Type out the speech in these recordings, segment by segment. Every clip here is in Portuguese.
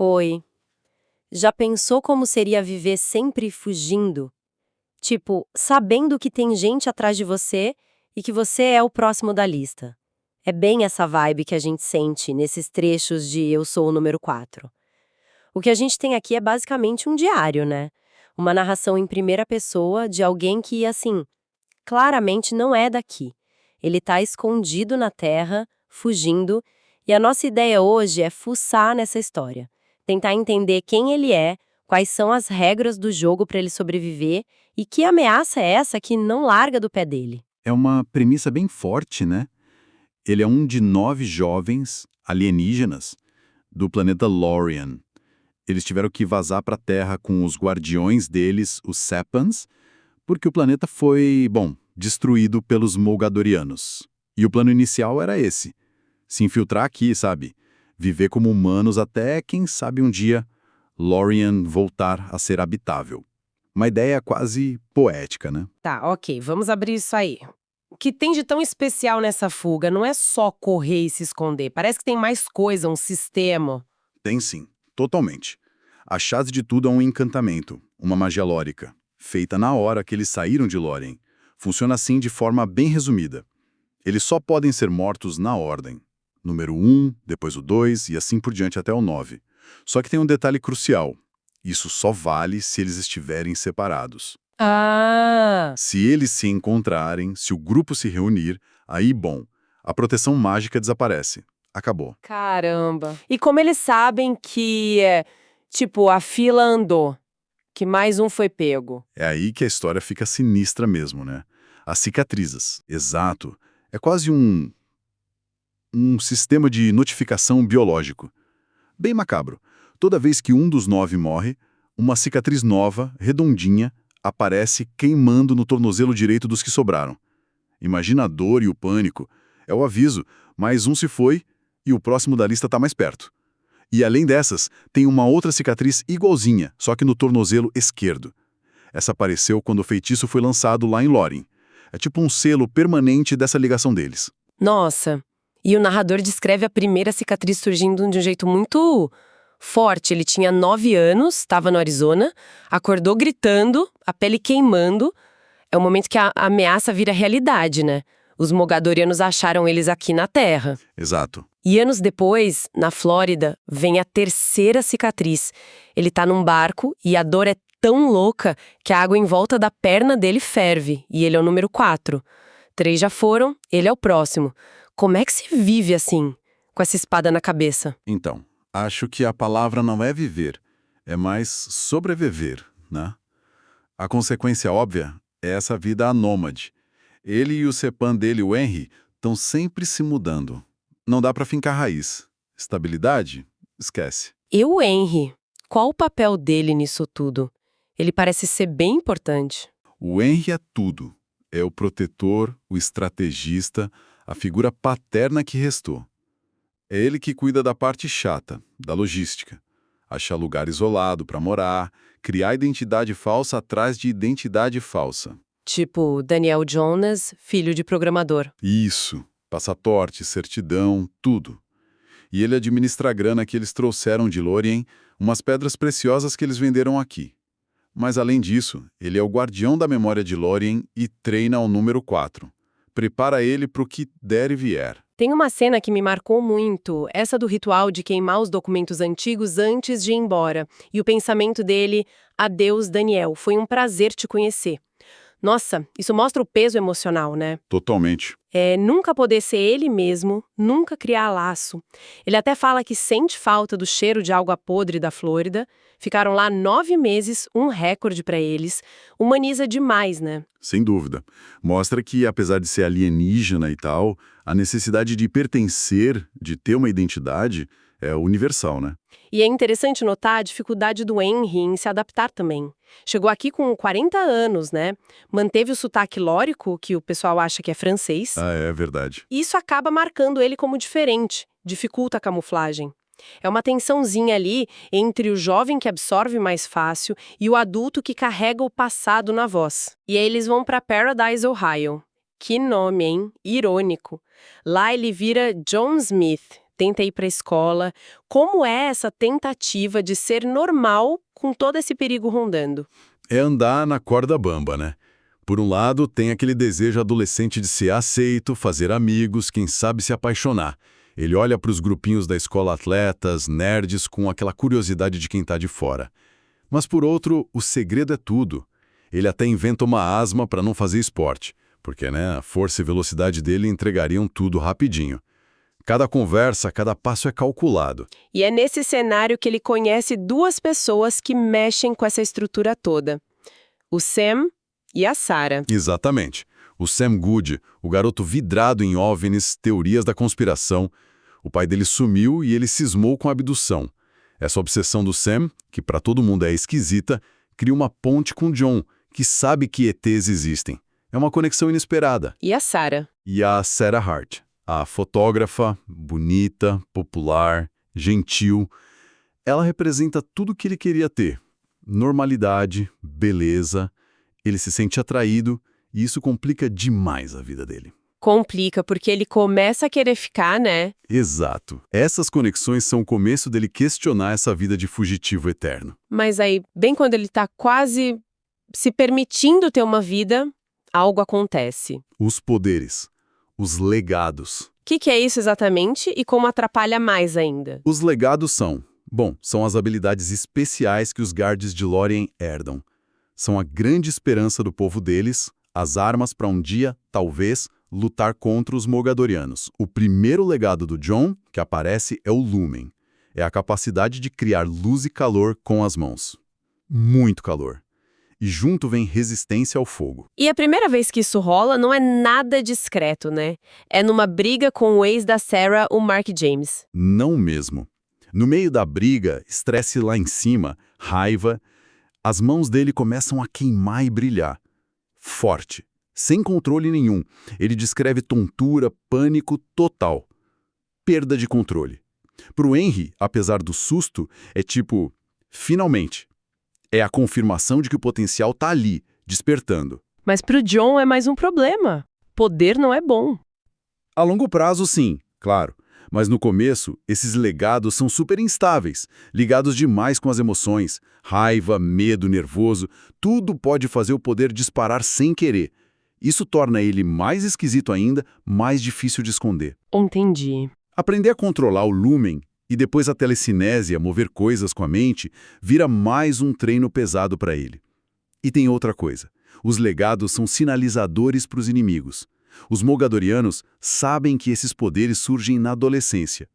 Oi, já pensou como seria viver sempre fugindo? Tipo, sabendo que tem gente atrás de você e que você é o próximo da lista. É bem essa vibe que a gente sente nesses trechos de Eu Sou o Número 4. O que a gente tem aqui é basicamente um diário, né? Uma narração em primeira pessoa de alguém que, assim, claramente não é daqui. Ele tá escondido na terra, fugindo, e a nossa ideia hoje é fuçar nessa história. Tentar entender quem ele é, quais são as regras do jogo para ele sobreviver e que ameaça é essa que não larga do pé dele. É uma premissa bem forte, né? Ele é um de 9 jovens alienígenas do planeta Lorien. Eles tiveram que vazar para a Terra com os guardiões deles, os Sepans, porque o planeta foi, bom, destruído pelos Molgadorianos. E o plano inicial era esse: se infiltrar aqui, sabe? Viver como humanos até, quem sabe um dia, Lorien voltar a ser habitável. Uma ideia quase poética, né? Tá, ok, vamos abrir isso aí. O que tem de tão especial nessa fuga não é só correr e se esconder, parece que tem mais coisa, um sistema. Tem sim, totalmente. A chave de tudo é um encantamento, uma magia lórica, feita na hora que eles saíram de Lórien. Funciona assim de forma bem resumida. Eles só podem ser mortos na ordem. Número 1, depois o 2 e assim por diante até o 9. Só que tem um detalhe crucial. Isso só vale se eles estiverem separados. Ah, Se eles se encontrarem, se o grupo se reunir, aí, bom, a proteção mágica desaparece. Acabou. caramba. E como eles sabem que, tipo, a fila andou, que mais um foi pego? É aí que a história fica sinistra mesmo, né? As cicatrizes, exato. É quase um sistema de notificação biológico. Bem macabro. Toda vez que um dos 9 morre, uma cicatriz nova, redondinha, aparece queimando no tornozelo direito dos que sobraram. Imagina a dor e o pânico. É o aviso, mais um se foi e o próximo da lista está mais perto. E além dessas, tem uma outra cicatriz igualzinha, só que no tornozelo esquerdo. Essa apareceu quando o feitiço foi lançado lá em Lórien. É tipo um selo permanente dessa ligação deles. Nossa, e o narrador descreve a primeira cicatriz surgindo de um jeito muito forte. Ele tinha 9 anos, estava no Arizona, acordou gritando, a pele queimando. É o momento que a ameaça vira realidade, né? Os mogadorianos acharam eles aqui na Terra. Exato. E anos depois, na Flórida, vem a terceira cicatriz. Ele tá num barco e a dor é tão louca que a água em volta da perna dele ferve, e ele é o número 4. 3 já foram, ele é o próximo. Como é que se vive assim, com essa espada na cabeça? Então, acho que a palavra não é viver, é mais sobreviver, né? A consequência óbvia é essa vida anômade. Ele e o Sepan dele, o Henry, estão sempre se mudando. Não dá para fincar raiz. Estabilidade? Esquece. E o Henry? Qual o papel dele nisso tudo? Ele parece ser bem importante. O Henry é tudo. É o protetor, o estrategista, a figura paterna que restou. É ele que cuida da parte chata, da logística. Achar lugar isolado para morar, criar identidade falsa atrás de identidade falsa. Tipo Daniel Jonas, filho de programador. Isso. Passaporte, certidão, tudo. E ele administra a grana que eles trouxeram de Lórien, umas pedras preciosas que eles venderam aqui. Mas além disso, ele é o guardião da memória de Lórien e treina o número 4. Prepara ele para o que der e vier. Tem uma cena que me marcou muito, essa do ritual de queimar os documentos antigos antes de ir embora. E o pensamento dele, adeus Daniel, foi um prazer te conhecer. Nossa, isso mostra o peso emocional, né? Totalmente. É nunca poder ser ele mesmo, nunca criar laço. Ele até fala que sente falta do cheiro de algo podre da Flórida. Ficaram lá 9 meses, um recorde pra eles. Humaniza demais, né? Sem dúvida. Mostra que, apesar de ser alienígena e tal, a necessidade de pertencer, de ter uma identidade, é universal, né? E é interessante notar a dificuldade do Henry em se adaptar também. Chegou aqui com 40 anos, né? Manteve o sotaque lórico, que o pessoal acha que é francês. Ah, é verdade. E isso acaba marcando ele como diferente, dificulta a camuflagem. É uma tensãozinha ali entre o jovem que absorve mais fácil e o adulto que carrega o passado na voz. E aí eles vão para Paradise, Ohio. Que nome, hein? Irônico. Lá ele vira John Smith, tenta ir para a escola. Como é essa tentativa de ser normal com todo esse perigo rondando? É andar na corda bamba, né? Por um lado, tem aquele desejo adolescente de ser aceito, fazer amigos, quem sabe se apaixonar. Ele olha para os grupinhos da escola atletas, nerds, com aquela curiosidade de quem está de fora. Mas por outro, o segredo é tudo. Ele até inventa uma asma para não fazer esporte, porque né, a força e velocidade dele entregariam tudo rapidinho. Cada conversa, cada passo é calculado. E é nesse cenário que ele conhece duas pessoas que mexem com essa estrutura toda. O Sam e a Sarah. Exatamente. O Sam Goode, o garoto vidrado em OVNIs, teorias da conspiração. O pai dele sumiu e ele cismou com a abdução. Essa obsessão do Sam, que para todo mundo é esquisita, cria uma ponte com John, que sabe que ETs existem. É uma conexão inesperada. E a Sarah. E a Sarah Hart, a fotógrafa, bonita, popular, gentil. Ela representa tudo o que ele queria ter. Normalidade, beleza. Ele se sente atraído e isso complica demais a vida dele. Complica, porque ele começa a querer ficar, né? Exato. Essas conexões são o começo dele questionar essa vida de fugitivo eterno. Mas aí, bem quando ele tá quase se permitindo ter uma vida, algo acontece. Os poderes, os legados. O que é isso exatamente e como atrapalha mais ainda? Os legados são as habilidades especiais que os guards de Lórien herdam. São a grande esperança do povo deles, as armas para um dia, talvez, lutar contra os Mogadorianos. O primeiro legado do John que aparece é o Lumen. É a capacidade de criar luz e calor com as mãos. Muito calor. E junto vem resistência ao fogo. E a primeira vez que isso rola não é nada discreto, né? É numa briga com o ex da Sarah, o Mark James. Não mesmo. No meio da briga, estresse lá em cima, raiva, as mãos dele começam a queimar e brilhar. Forte, sem controle nenhum. Ele descreve tontura, pânico total. Perda de controle. Pro Henry, apesar do susto, é tipo, finalmente. É a confirmação de que o potencial tá ali, despertando. Mas pro John é mais um problema. Poder não é bom. A longo prazo, sim, claro. Mas no começo, esses legados são super instáveis, ligados demais com as emoções. Raiva, medo, nervoso, tudo pode fazer o poder disparar sem querer. Isso torna ele mais esquisito ainda, mais difícil de esconder. Entendi. Aprender a controlar o lumen e depois a telecinésia, mover coisas com a mente, vira mais um treino pesado para ele. E tem outra coisa. Os legados são sinalizadores para os inimigos. Os Mogadorianos sabem que esses poderes surgem na adolescência.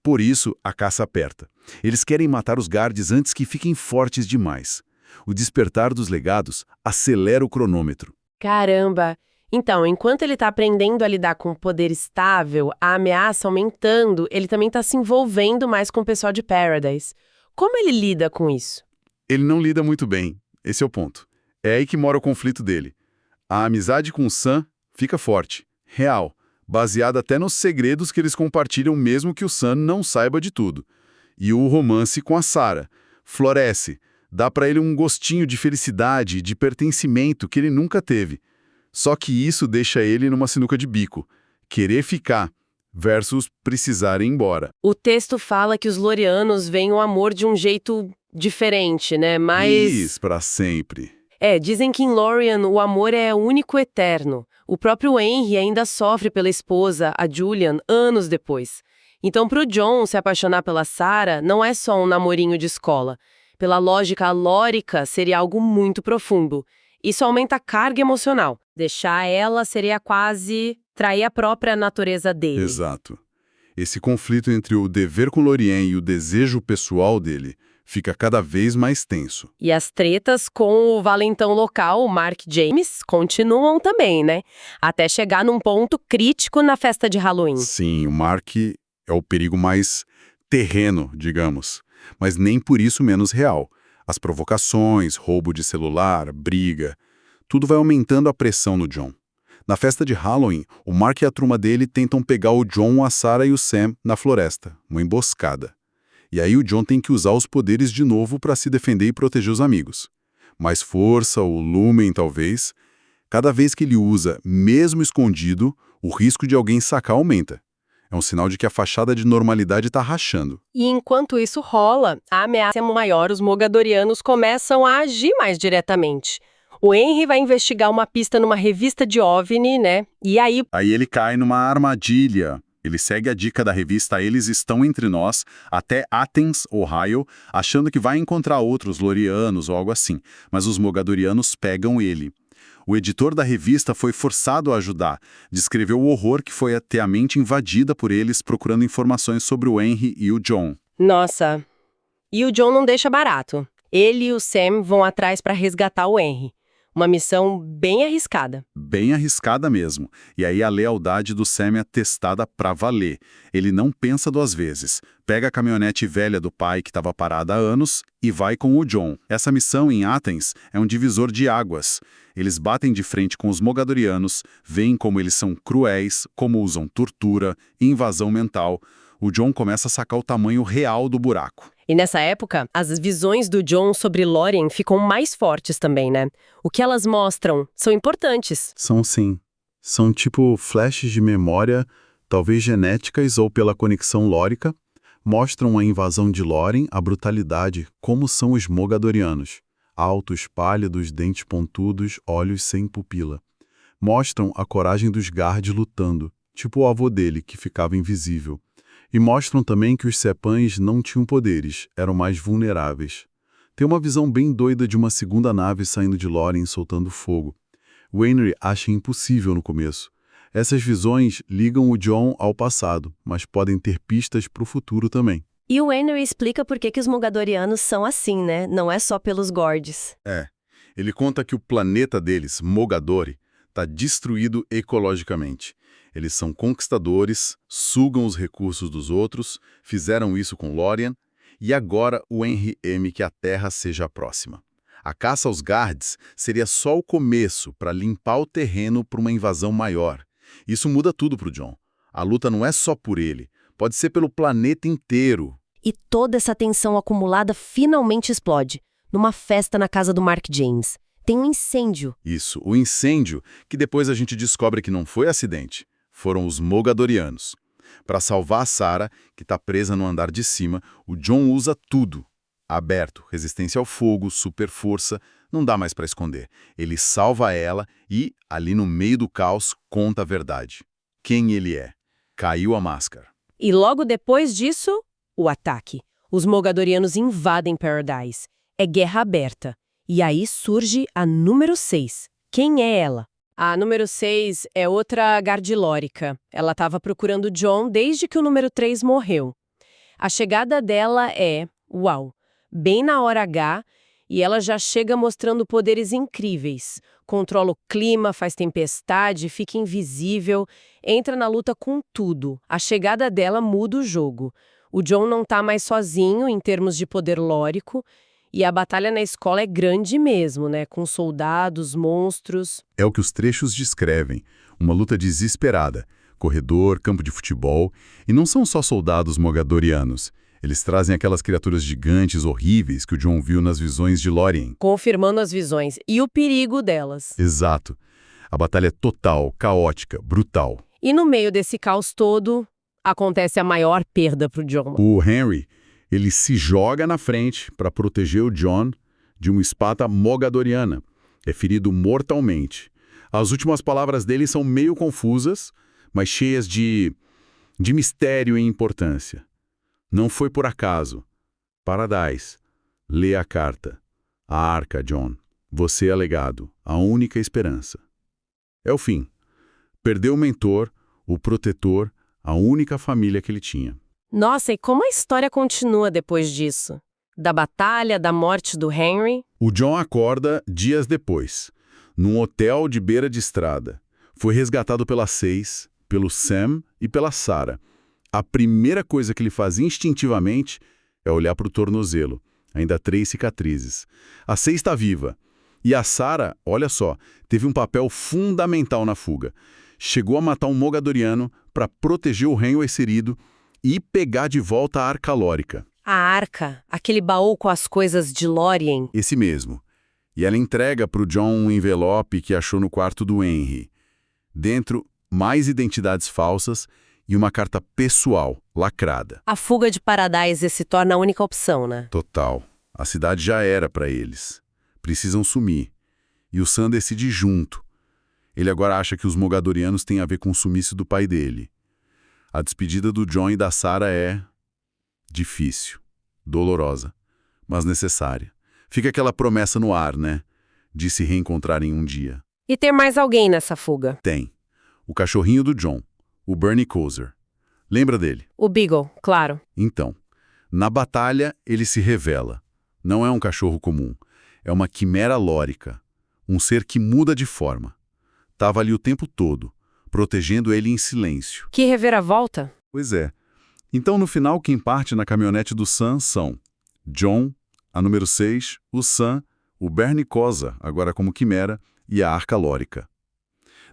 Por isso, a caça aperta. Eles querem matar os guards antes que fiquem fortes demais. O despertar dos legados acelera o cronômetro. Caramba! Então, enquanto ele tá aprendendo a lidar com o poder estável, a ameaça aumentando, ele também tá se envolvendo mais com o pessoal de Paradise. Como ele lida com isso? Ele não lida muito bem. Esse é o ponto. É aí que mora o conflito dele. A amizade com o Sam fica forte, real, baseada até nos segredos que eles compartilham mesmo que o Sam não saiba de tudo. E o romance com a Sarah floresce, dá pra ele um gostinho de felicidade, de pertencimento que ele nunca teve. Só que isso deixa ele numa sinuca de bico, querer ficar versus precisar ir embora. O texto fala que os Lorianos veem o amor de um jeito diferente, né? Mas... Pra sempre. Dizem que em Lorien o amor é único e eterno. O próprio Henry ainda sofre pela esposa, a Julian, anos depois. Então, pro John se apaixonar pela Sarah não é só um namorinho de escola. Pela lógica lórica, seria algo muito profundo. Isso aumenta a carga emocional. Deixar ela seria quase trair a própria natureza dele. Exato. Esse conflito entre o dever com Lorien e o desejo pessoal dele fica cada vez mais tenso. E as tretas com o valentão local, o Mark James, continuam também, né? Até chegar num ponto crítico na festa de Halloween. Sim, o Mark é o perigo mais terreno, digamos, mas nem por isso menos real. As provocações, roubo de celular, briga, tudo vai aumentando a pressão no John. Na festa de Halloween, o Mark e a turma dele tentam pegar o John, a Sarah e o Sam na floresta, uma emboscada. E aí o John tem que usar os poderes de novo para se defender e proteger os amigos. Mais força, o lumen talvez. Cada vez que ele usa, mesmo escondido, o risco de alguém sacar aumenta. É um sinal de que a fachada de normalidade está rachando. E enquanto isso rola, a ameaça é maior, os mogadorianos começam a agir mais diretamente. O Henry vai investigar uma pista numa revista de OVNI, né? E aí, Aí ele cai numa armadilha. Ele segue a dica da revista Eles Estão Entre Nós até Athens, Ohio, achando que vai encontrar outros lorianos ou algo assim, mas os mogadorianos pegam ele. O editor da revista foi forçado a ajudar, descreveu o horror que foi ter a mente invadida por eles procurando informações sobre o Henry e o John. nossa, e o John não deixa barato. Ele e o Sam vão atrás para resgatar o Henry. Uma missão bem arriscada. Bem arriscada mesmo. E aí a lealdade do Sam é testada pra valer. Ele não pensa duas vezes. Pega a caminhonete velha do pai que estava parada há anos e vai com o John. Essa missão em Athens é um divisor de águas. Eles batem de frente com os mogadorianos, veem como eles são cruéis, como usam tortura, invasão mental. O John começa a sacar o tamanho real do buraco. E nessa época, as visões do John sobre Lorien ficam mais fortes também, né? O que elas mostram são importantes. São sim. São tipo flashes de memória, talvez genéticas ou pela conexão lórica, mostram a invasão de Lorien, a brutalidade, como são os mogadorianos. Altos, pálidos, dentes pontudos, olhos sem pupila. Mostram a coragem dos Guard lutando, tipo o avô dele, que ficava invisível. E mostram também que os Sepães não tinham poderes, eram mais vulneráveis. Tem uma visão bem doida de uma segunda nave saindo de Lorien soltando fogo. O Henry acha impossível no começo. Essas visões ligam o John ao passado, mas podem ter pistas para o futuro também. E o Henry explica por que os mogadorianos são assim, né? Não é só pelos Gords. Ele conta que o planeta deles, Mogadori, está destruído ecologicamente. Eles são conquistadores, sugam os recursos dos outros, fizeram isso com Lorien, e agora o Henry teme que a Terra seja a próxima. A caça aos Guards seria só o começo para limpar o terreno para uma invasão maior. Isso muda tudo para o John. A luta não é só por ele, pode ser pelo planeta inteiro. E toda essa tensão acumulada finalmente explode, numa festa na casa do Mark James. Tem um incêndio. Isso, o incêndio, que depois a gente descobre que não foi acidente. Foram os mogadorianos. Para salvar a Sarah, que está presa no andar de cima, o John usa tudo. Aberto, resistência ao fogo, super força, não dá mais para esconder. Ele salva ela e, ali no meio do caos, conta a verdade. Quem ele é. Caiu a máscara. E logo depois disso, o ataque. Os mogadorianos invadem Paradise. É guerra aberta. E aí surge a número 6. Quem é ela? A número 6 é outra gardilórica. Ela estava procurando John desde que o número 3 morreu. A chegada dela é, uau, bem na hora H, e ela já chega mostrando poderes incríveis. Controla o clima, faz tempestade, fica invisível, entra na luta com tudo. A chegada dela muda o jogo. O John não tá mais sozinho em termos de poder lórico, e a batalha na escola é grande mesmo, né? Com soldados, monstros. É o que os trechos descrevem. Uma luta desesperada. Corredor, campo de futebol. E não são só soldados mogadorianos. Eles trazem aquelas criaturas gigantes, horríveis, que o John viu nas visões de Lorien. Confirmando as visões e o perigo delas. Exato. A batalha é total, caótica, brutal. E no meio desse caos todo, acontece a maior perda pro John. O Henry, ele se joga na frente para proteger o John de uma espada mogadoriana. É ferido mortalmente. As últimas palavras dele são meio confusas, mas cheias de mistério e importância. Não foi por acaso. Paradise. Lê a carta. A arca, John. Você é legado. A única esperança. É o fim. Perdeu o mentor, o protetor, a única família que ele tinha. Nossa, e como a história continua depois disso? Da batalha, da morte do Henry? O John acorda dias depois, num hotel de beira de estrada. Foi resgatado pela 6, pelo Sam e pela Sarah. A primeira coisa que ele faz instintivamente é olhar para o tornozelo. Ainda 3 cicatrizes. A 6 está viva. E a Sarah, olha só, teve um papel fundamental na fuga. Chegou a matar um mogadoriano para proteger o Henry ferido e pegar de volta a arca lórica. A arca, aquele baú com as coisas de Lorien. Esse mesmo. E ela entrega para o John um envelope que achou no quarto do Henry. Dentro, mais identidades falsas e uma carta pessoal, lacrada. A fuga de Paradise se torna a única opção, né? Total. A cidade já era para eles. Precisam sumir. E o Sam decide junto. Ele agora acha que os Mogadorianos têm a ver com o sumiço do pai dele. A despedida do John e da Sarah é difícil, dolorosa, mas necessária. Fica aquela promessa no ar, né? De se reencontrarem um dia. E ter mais alguém nessa fuga. Tem. O cachorrinho do John, o Bernie Kosar. Lembra dele? O Beagle, claro. Então, na batalha ele se revela. Não é um cachorro comum. É uma quimera lórica. Um ser que muda de forma. Tava ali o tempo todo, protegendo ele em silêncio. Que reviravolta. Pois é. Então, no final, quem parte na caminhonete do Sam são John, a número 6, o Sam, o Bernie Kosar, agora como quimera, e a Arca Lórica.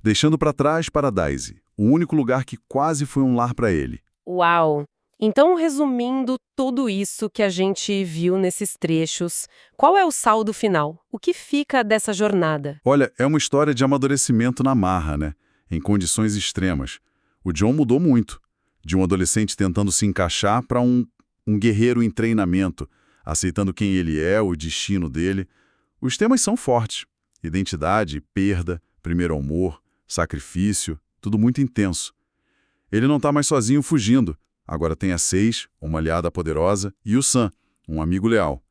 Deixando para trás Paradise, o único lugar que quase foi um lar para ele. Uau! Então, resumindo tudo isso que a gente viu nesses trechos, qual é o saldo final? O que fica dessa jornada? Olha, é uma história de amadurecimento na marra, né? Em condições extremas. O John mudou muito. De um adolescente tentando se encaixar para um guerreiro em treinamento, aceitando quem ele é, o destino dele. Os temas são fortes. Identidade, perda, primeiro amor, sacrifício, tudo muito intenso. Ele não está mais sozinho fugindo. Agora tem a 6, uma aliada poderosa, e o Sam, um amigo leal.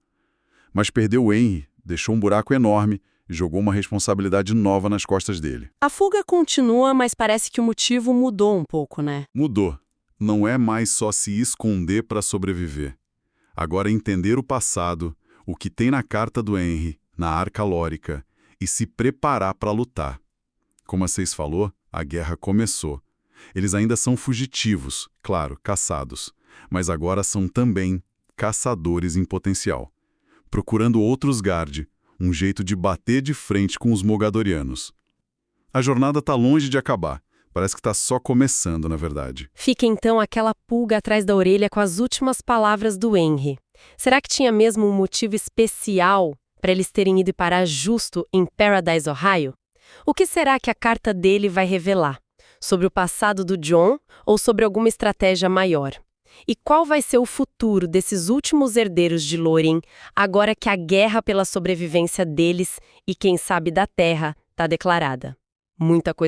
Mas perdeu o Henry, deixou um buraco enorme e jogou uma responsabilidade nova nas costas dele. A fuga continua, mas parece que o motivo mudou um pouco, né? Mudou. Não é mais só se esconder para sobreviver. Agora é entender o passado, o que tem na carta do Henry, na Arca Lórica, e se preparar para lutar. Como a 6 falou, a guerra começou. Eles ainda são fugitivos, claro, caçados, mas agora são também caçadores em potencial, procurando outros Guard, um jeito de bater de frente com os Mogadorianos. A jornada está longe de acabar, parece que está só começando, na verdade. Fica então aquela pulga atrás da orelha com as últimas palavras do Henry. Será que tinha mesmo um motivo especial para eles terem ido parar justo em Paradise, Ohio? O que será que a carta dele vai revelar? Sobre o passado do John ou sobre alguma estratégia maior? E qual vai ser o futuro desses últimos herdeiros de Lórien, agora que a guerra pela sobrevivência deles e, quem sabe, da Terra, está declarada? Muita coisa